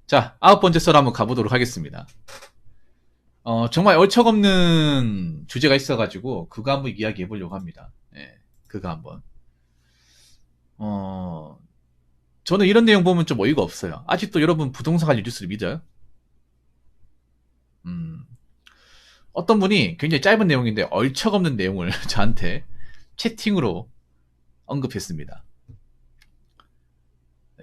자, 9번째 썰 한번 가보도록 하겠습니다. 정말 얼척없는 주제가 있어가지고 그거 한번 이야기해 보려고 합니다. 예, 그거 한번. 저는 이런 내용 보면 좀 어이가 없어요. 아직도 여러분 부동산 관련 뉴스를 믿어요? 어떤 분이 굉장히 짧은 내용인데 얼척없는 내용을 저한테 채팅으로 언급했습니다.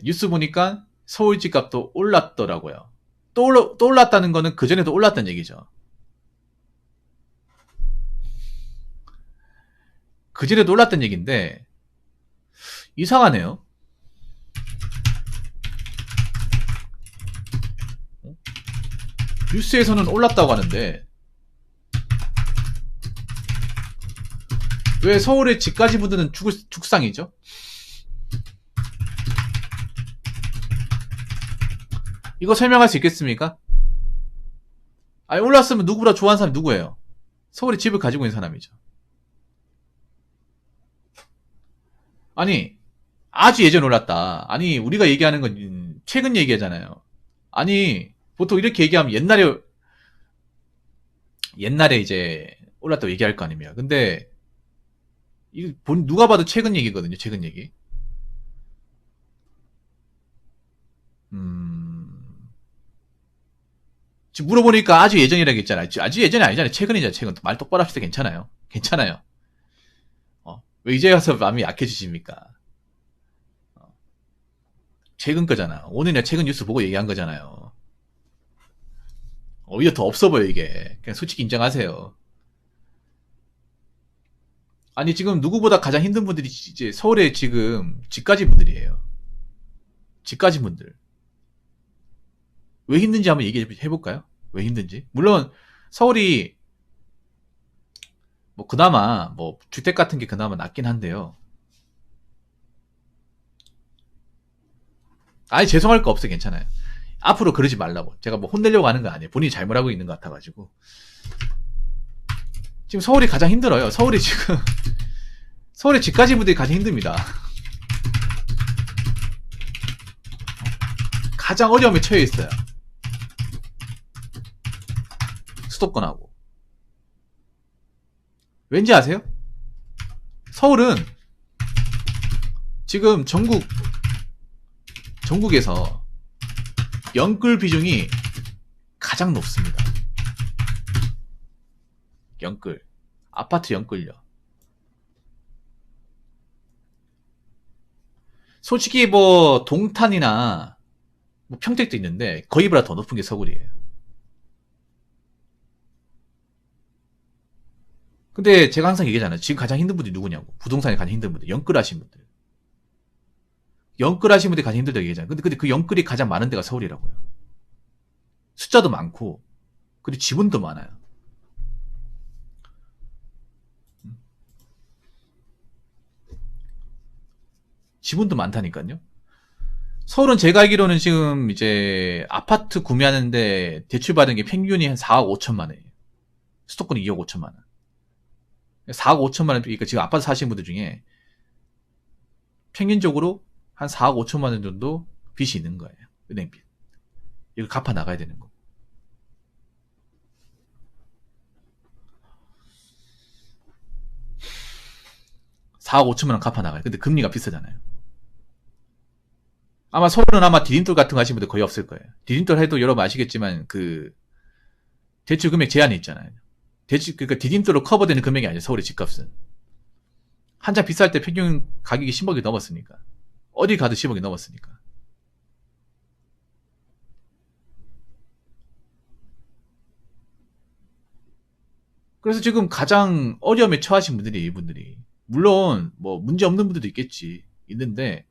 뉴스 보니까 서울 집값도 올랐더라고요. 또 올랐다는 거는 그전에도 올랐다는 얘기죠. 그전에도 올랐다는 얘기인데 이상하네요. 뉴스에서는 올랐다고 하는데 왜 서울의 집까지 묻는 죽상이죠? 이거 설명할 수 있겠습니까? 아니, 올랐으면 누구보다 좋아하는 사람이 누구예요? 서울에 집을 가지고 있는 사람이죠. 아니, 아주 예전에 올랐다. 아니, 우리가 얘기하는 건 최근 얘기하잖아요. 아니, 보통 이렇게 얘기하면 옛날에 이제 올랐다고 얘기할 거 아닙니까? 근데 누가 봐도 최근 얘기거든요. 최근 얘기. 지금 물어보니까 아주 예전이라고 했잖아요. 아주 예전이 아니잖아요. 최근이잖아요. 최근. 말 똑바로 합시다. 괜찮아요. 괜찮아요. 왜 이제 와서 마음이 약해지십니까? 최근 거잖아. 오늘이나 최근 뉴스 보고 얘기한 거잖아요. 오히려 더 없어 보여, 이게. 그냥 솔직히 인정하세요. 아니, 지금 누구보다 가장 힘든 분들이 이제 서울에 지금 집까지 분들이에요. 집까지 분들. 왜 힘든지 한번 얘기해 볼까요? 왜 힘든지? 물론, 서울이, 뭐, 그나마, 뭐, 주택 같은 게 그나마 낫긴 한데요. 아니, 죄송할 거 없어요. 괜찮아요. 앞으로 그러지 말라고. 제가 뭐 혼내려고 하는 거 아니에요. 본인이 잘못하고 있는 것 같아가지고. 지금 서울이 가장 힘들어요. 서울이 지금, 서울의 집까지 분들이 가장 힘듭니다. 가장 어려움에 처해 있어요. 수도권하고. 왠지 아세요? 서울은 지금 전국에서 연끌 비중이 가장 높습니다. 연끌. 아파트 연끌요. 솔직히 뭐 동탄이나 뭐 평택도 있는데 거의보다 더 높은 게 서울이에요. 근데 제가 항상 얘기하잖아요. 지금 가장 힘든 분들이 누구냐고. 부동산에 가장 힘든 분들. 연끌하신 분들. 연끌하신 분들이 가장 힘들다고 얘기하잖아요. 근데 그 연끌이 가장 많은 데가 서울이라고요. 숫자도 많고 그리고 지분도 많아요. 지분도 많다니까요. 서울은 제가 알기로는 지금 이제 아파트 구매하는데 대출받은 게 평균이 한 4억 5천만 원이에요. 수도권이 2억 5천만 원. 4억 5천만 원, 그러니까 지금 아파트 사시는 분들 중에 평균적으로 한 4억 5천만 원 정도 빚이 있는 거예요. 은행빚. 이걸 갚아 나가야 되는 거. (4억 5천만 원) 갚아 나가요. 근데 금리가 비싸잖아요. 아마 서울은 아마 디딤돌 같은 거 하시는 분들 거의 없을 거예요. 디딤돌 해도 여러분 아시겠지만 그 대출 금액 제한이 있잖아요. 그러니까 디딤돌로 커버되는 금액이 아니에요. 서울의 집값은. 한참 비쌀 때 평균 가격이 10억이 넘었으니까. 어디 가도 10억이 넘었으니까. 그래서 지금 가장 어려움에 처하신 분들이 이분들이. 물론 뭐 문제 없는 분들도 있는데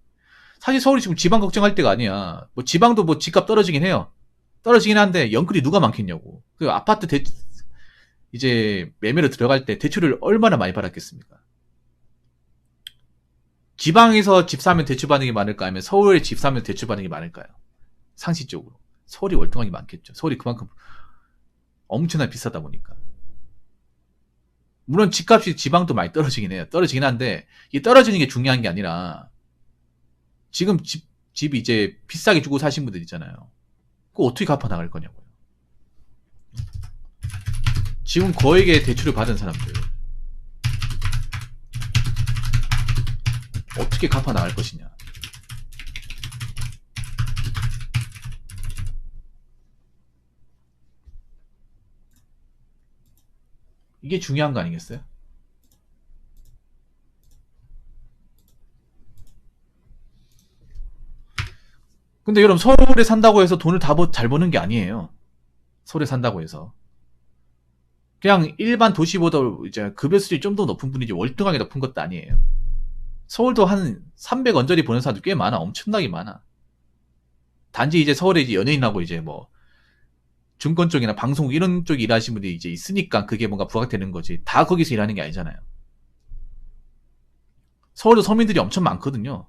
사실 서울이 지금 지방 걱정할 때가 아니야. 뭐 지방도 뭐 집값 떨어지긴 해요. 떨어지긴 한데 연끌이 누가 많겠냐고. 그 아파트 이제 매매로 들어갈 때 대출을 얼마나 많이 받았겠습니까? 지방에서 집 사면 대출 받는 게 많을까? 아니면 서울에 집 사면 대출 받는 게 많을까요? 상식적으로. 서울이 월등하게 많겠죠. 서울이 그만큼 엄청나게 비싸다 보니까. 물론 집값이 지방도 많이 떨어지긴 해요. 떨어지긴 한데 이 떨어지는 게 중요한 게 아니라 지금 집이 이제 비싸게 주고 사신 분들 있잖아요. 그거 어떻게 갚아 나갈 거냐고요. 지금 거액의 대출을 받은 사람들 어떻게 갚아 나갈 것이냐. 이게 중요한 거 아니겠어요? 근데 여러분, 서울에 산다고 해서 돈을 다 잘 버는 게 아니에요. 서울에 산다고 해서. 그냥 일반 도시보다 이제 급여 수준이 좀 더 높은 분이지 월등하게 높은 것도 아니에요. 서울도 한 300 언저리 버는 사람들 꽤 많아. 엄청나게 많아. 단지 이제 서울에 이제 연예인하고 이제 뭐 증권 쪽이나 방송 이런 쪽 일하시는 분들이 이제 있으니까 그게 뭔가 부각되는 거지. 다 거기서 일하는 게 아니잖아요. 서울도 서민들이 엄청 많거든요.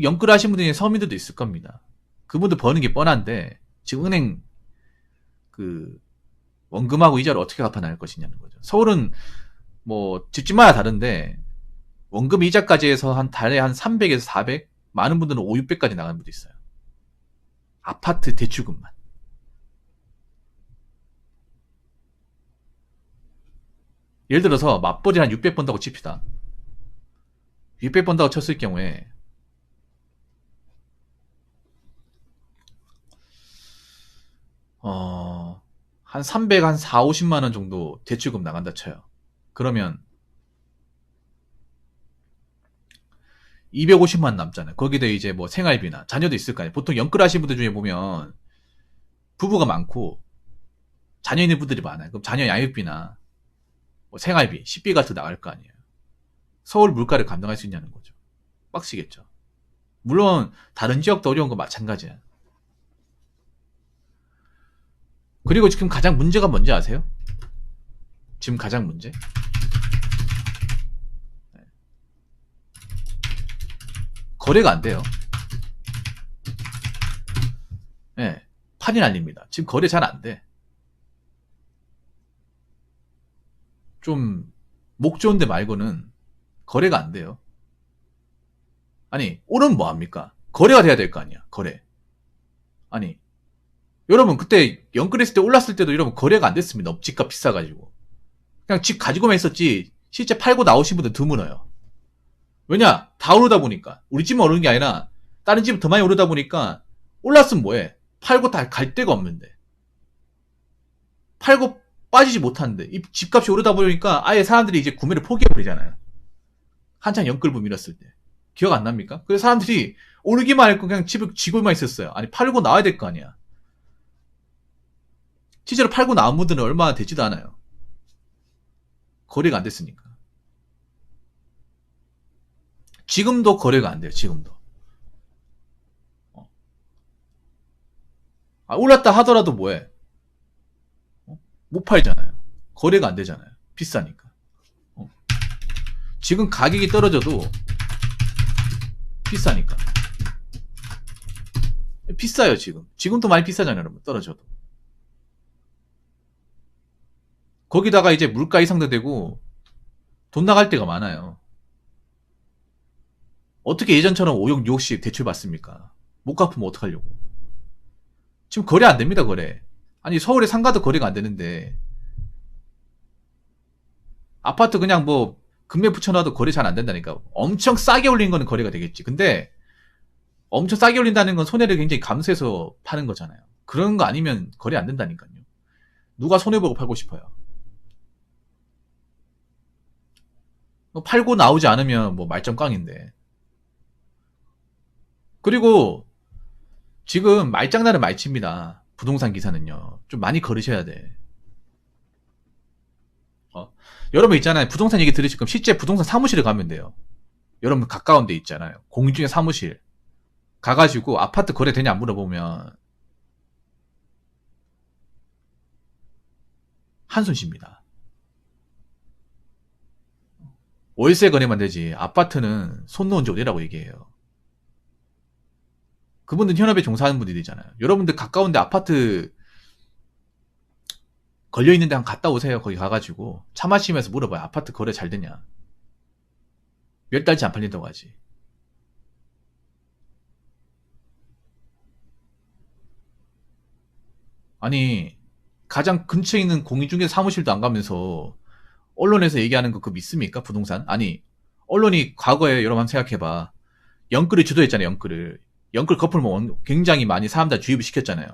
연끌 하신 분들이 서민들도 있을 겁니다. 그분들 버는 게 뻔한데 지금 은행 그 원금하고 이자를 어떻게 갚아 나갈 것이냐는 거죠. 서울은 뭐 집집마다 다른데 원금 이자까지 해서 한 달에 한 300에서 400, 많은 분들은 5, 600까지 나가는 분도 있어요. 아파트 대출금만. 예를 들어서 맞벌이 한 600 번다고 칩시다. 600 번다고 쳤을 경우에 한 300, 한 4, 50만 원 정도 대출금 나간다 쳐요. 그러면 250만 남잖아요. 거기다 이제 뭐 생활비나 자녀도 있을 거 아니에요. 보통 연끌 하신 분들 중에 보면 부부가 많고 자녀 있는 분들이 많아요. 그럼 자녀 양육비나 뭐 생활비, 식비 같은 거 나갈 거 아니에요. 서울 물가를 감당할 수 있냐는 거죠. 빡시겠죠. 물론 다른 지역도 어려운 건 마찬가지야. 그리고 지금 가장 문제가 뭔지 아세요? 지금 가장 문제? 거래가 안 돼요. 네, 판이 날립니다. 지금 거래 잘 안 돼. 좀 목 좋은 데 말고는 거래가 안 돼요. 아니, 오르면 뭐합니까? 거래가 돼야 될 거 아니야. 거래. 아니, 여러분 그때 연끌했을 때 올랐을 때도 여러분 거래가 안 됐습니다. 집값 비싸가지고. 그냥 집 가지고만 있었지 실제 팔고 나오신 분들 드물어요. 왜냐? 다 오르다 보니까. 우리 집만 오르는 게 아니라 다른 집은 더 많이 오르다 보니까 올랐으면 뭐해? 팔고 다 갈 데가 없는데. 팔고 빠지지 못하는데. 이 집값이 오르다 보니까 아예 사람들이 이제 구매를 포기해버리잖아요. 한창 연끌부 밀었을 때. 기억 안 납니까? 그래서 사람들이 오르기만 했고 그냥 집을 쥐고만 있었어요. 아니 팔고 나와야 될 거 아니야. 실제로 팔고 나온 분들은 얼마 되지도 않아요. 거래가 안 됐으니까. 지금도 거래가 안 돼요. 지금도. 올랐다 하더라도 뭐해? 못 팔잖아요. 거래가 안 되잖아요. 비싸니까. 지금 가격이 떨어져도 비싸니까. 비싸요 지금. 지금도 많이 비싸잖아요 여러분. 떨어져도. 거기다가 이제 물가 이상도 되고 돈 나갈 때가 많아요. 어떻게 예전처럼 5억 6억씩 대출 받습니까? 못 갚으면 어떡하려고. 지금 거래 안 됩니다 거래. 아니 서울에 상가도 거래가 안 되는데 아파트 그냥 뭐 금매 붙여놔도 거래 잘 안 된다니까. 엄청 싸게 올린 거는 거래가 되겠지. 근데 엄청 싸게 올린다는 건 손해를 굉장히 감수해서 파는 거잖아요. 그런 거 아니면 거래 안 된다니까요. 누가 손해보고 팔고 싶어요. 팔고 나오지 않으면 뭐 말짱 꽝인데. 그리고 지금 말장난은 말칩니다. 부동산 기사는요. 좀 많이 걸으셔야 돼. 여러분 있잖아요. 부동산 얘기 들으실 거면 실제 부동산 사무실에 가면 돼요. 여러분 가까운 데 있잖아요. 공중의 사무실. 가가지고 아파트 거래되냐 안 물어보면 한숨 쉽니다. 월세 거래만 되지 아파트는 손 놓은 지 어디라고 얘기해요. 그분들 현업에 종사하는 분들이잖아요. 여러분들 가까운데 아파트 걸려있는데 한번 갔다 오세요. 거기 가가지고 차 마시면서 물어봐요. 아파트 거래 잘 되냐. 몇 달째 안 팔린다고 하지. 아니, 가장 근처에 있는 공인중개사 사무실도 안 가면서 언론에서 얘기하는 거 그거 믿습니까? 부동산? 아니, 언론이 과거에 여러분 한번 생각해봐. 영끌을 주도했잖아요, 영끌을. 영끌 커플 뭐 굉장히 많이 사람들 주입을 시켰잖아요.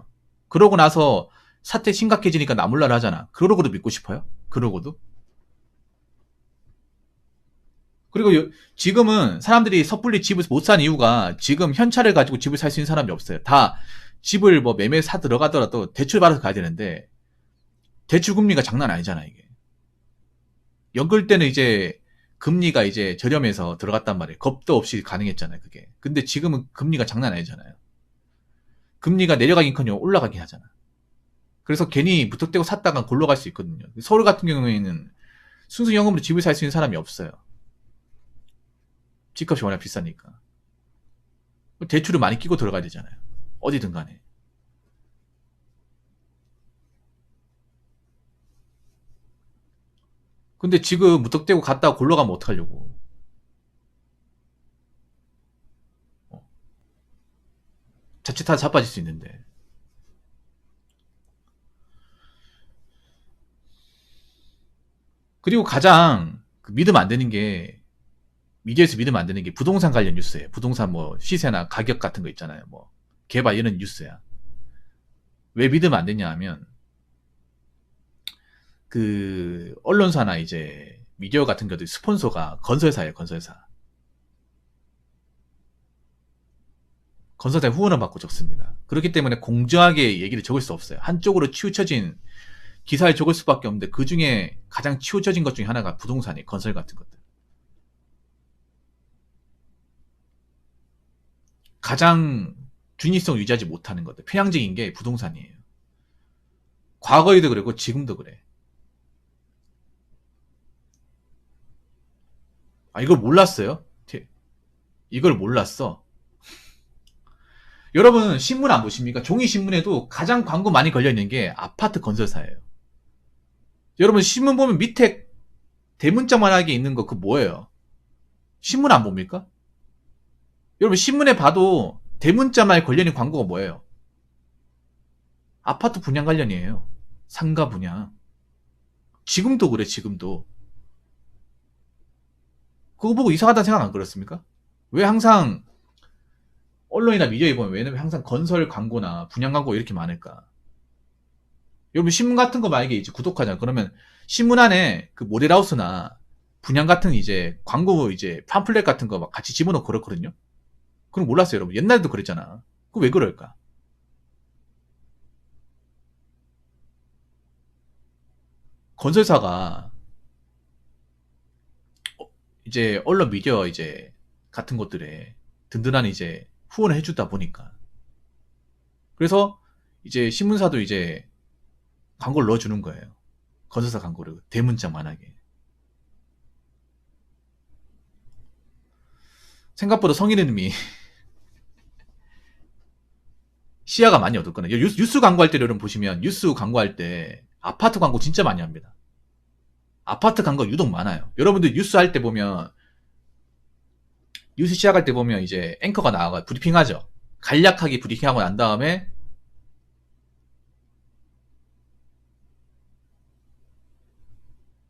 그러고 나서 사태 심각해지니까 나몰라라 하잖아. 그러고도 믿고 싶어요? 그러고도? 그리고 지금은 사람들이 섣불리 집을 못 산 이유가 지금 현찰을 가지고 집을 살 수 있는 사람이 없어요. 다 집을 뭐 매매 사 들어가더라도 대출 받아서 가야 되는데 대출 금리가 장난 아니잖아, 이게. 연끌 때는 이제 금리가 이제 저렴해서 들어갔단 말이에요. 겁도 없이 가능했잖아요, 그게. 근데 지금은 금리가 장난 아니잖아요. 금리가 내려가긴커녕 올라가긴 하잖아. 그래서 괜히 무턱대고 샀다가 골로 갈 수 있거든요. 서울 같은 경우에는 순수 현금으로 집을 살 수 있는 사람이 없어요. 집값이 워낙 비싸니까. 대출을 많이 끼고 들어가야 되잖아요. 어디든 간에. 근데 지금 무턱대고 갔다가 골로 가면 어떡하려고. 어, 자칫하다 자빠질 수 있는데. 그리고 가장 믿으면 안 되는 게, 미디어에서 믿으면 안 되는 게 부동산 관련 뉴스예요. 부동산 뭐 시세나 가격 같은 거 있잖아요. 뭐 개발 이런 뉴스야. 왜 믿으면 안 되냐 하면 그 언론사나 이제 미디어 같은 것들 스폰서가 건설사예요. 건설사. 건설사에 후원을 받고 적습니다. 그렇기 때문에 공정하게 얘기를 적을 수 없어요. 한쪽으로 치우쳐진 기사를 적을 수밖에 없는데 그 중에 가장 치우쳐진 것 중에 하나가 부동산이 건설 같은 것들. 가장 중립성 유지하지 못하는 것들. 편향적인 게 부동산이에요. 과거에도 그랬고 지금도 그래. 아, 이걸 몰랐어요? 이걸 몰랐어. 여러분 신문 안 보십니까? 종이 신문에도 가장 광고 많이 걸려있는 게 아파트 건설사예요. 여러분 신문 보면 밑에 대문짝만하게 있는 거 그 뭐예요? 신문 안 봅니까? 여러분 신문에 봐도 대문짝만에 걸려있는 광고가 뭐예요? 아파트 분양 관련이에요. 상가 분양. 지금도 그래, 지금도. 그거 보고 이상하다는 생각 안 그렇습니까? 왜 항상 언론이나 미디어에 보면 왜 항상 건설 광고나 분양 광고 이렇게 많을까? 여러분 신문 같은 거 만약에 이제 구독하잖아. 그러면 신문 안에 그 모델하우스나 분양 같은 이제 광고 이제 팜플렛 같은 거 막 같이 집어넣고 그렇거든요. 그럼 몰랐어요, 여러분. 옛날에도 그랬잖아. 그 왜 그럴까? 건설사가 이제 언론 미디어 이제 같은 것들에 든든한 이제 후원을 해주다 보니까 그래서 이제 신문사도 이제 광고를 넣어주는 거예요. 건설사 광고를 대문짝만하게. 생각보다 성인님이 시야가 많이 어둡거든요. 뉴스 광고할 때 여러분 보시면 뉴스 광고할 때 아파트 광고 진짜 많이 합니다. 아파트 광고 유독 많아요. 여러분들 뉴스 할 때 보면 뉴스 시작할 때 보면 이제 앵커가 나와가 브리핑하죠. 간략하게 브리핑하고 난 다음에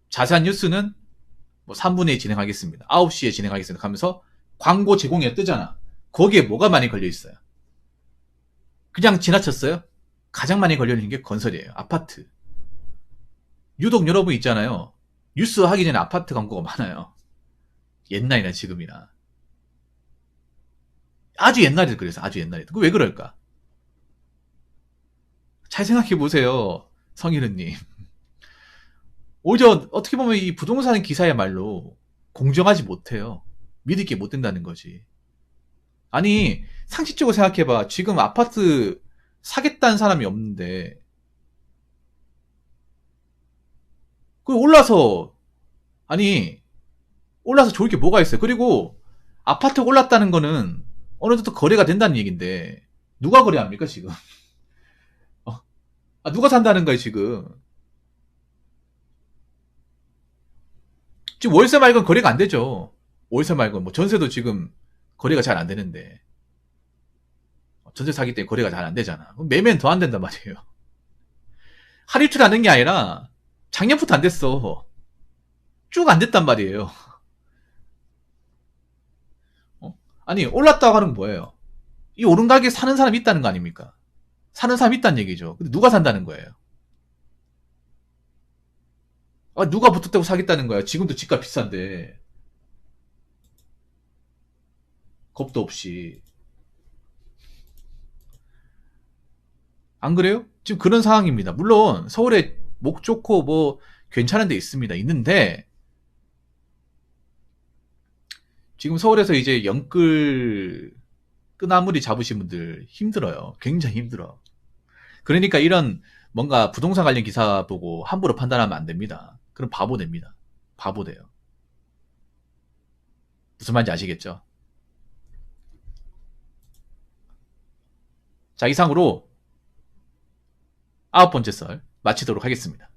자세한 뉴스는 뭐 3분에 진행하겠습니다. 9시에 진행하겠습니다. 하면서 광고 제공에 뜨잖아. 거기에 뭐가 많이 걸려 있어요? 그냥 지나쳤어요? 가장 많이 걸려있는 게 건설이에요. 아파트. 유독 여러분 있잖아요. 뉴스 하기 전에 아파트 광고가 많아요. 옛날이나 지금이나. 아주 옛날에도 그래서 아주 옛날에도. 그 왜 그럴까? 잘 생각해 보세요. 성희르님. 오히려 어떻게 보면 이 부동산 기사야말로 공정하지 못해요. 믿을 게 못 된다는 거지. 아니 상식적으로 생각해봐. 지금 아파트 사겠다는 사람이 없는데 그 올라서 좋을 게 뭐가 있어요. 그리고 아파트가 올랐다는 거는 어느 정도 거래가 된다는 얘기인데 누가 거래합니까 지금? 누가 산다는 거예요 지금? 지금 월세 말고는 거래가 안 되죠. 월세 말고는 뭐 전세도 지금 거래가 잘 안 되는데 전세 사기 때문에 거래가 잘 안 되잖아. 그럼 매매는 더 안 된단 말이에요. 하루 이틀 안 된 게 아니라 작년부터 안 됐어. 쭉 안 됐단 말이에요. 어? 아니 올랐다고 하는 건 뭐예요? 이 오른 가게에 사는 사람이 있다는 거 아닙니까? 사는 사람이 있다는 얘기죠. 근데 누가 산다는 거예요? 아, 누가 붙었다고 사겠다는 거야? 지금도 집값 비싼데 겁도 없이. 안 그래요? 지금 그런 상황입니다. 물론 서울에 목 좋고 뭐 괜찮은 데 있습니다. 있는데 지금 서울에서 이제 영끌 끄나물이 잡으신 분들 힘들어요. 굉장히 힘들어. 그러니까 이런 뭔가 부동산 관련 기사 보고 함부로 판단하면 안 됩니다. 그럼 바보 됩니다. 바보 돼요. 무슨 말인지 아시겠죠? 자, 이상으로 9번째 썰 마치도록 하겠습니다.